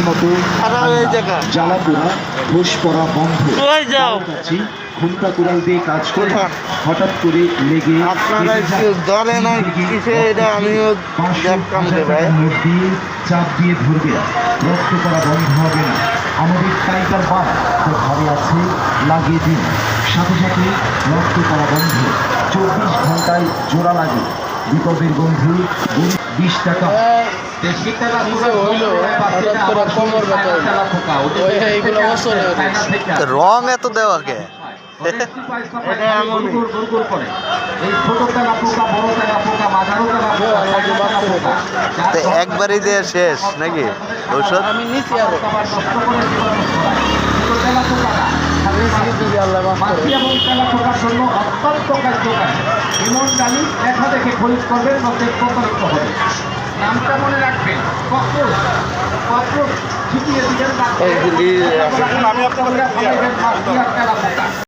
মতো জ্বালাপোড়া ঘোষ পড়া বন্ধ। ঘুমটা কুড়াল দিয়ে কাজ করে হঠাৎ করে লেগে চাপ দিয়ে ধরবে, রক্ত করা বন্ধ হবে না। আমাদের টাইগার বাম তো ঘরে আছে, লাগিয়ে দিন। সাথে সাথে রক্ত করা বন্ধ, 24 ঘন্টায় জোড়া লাগে। বিপদের বন্ধু 20 টাকা। রং এত দেওয়া কে? একবারই দিয়ে শেষ নাকি ঔষধ? নামটা মনে রাখবেন, ঠিকই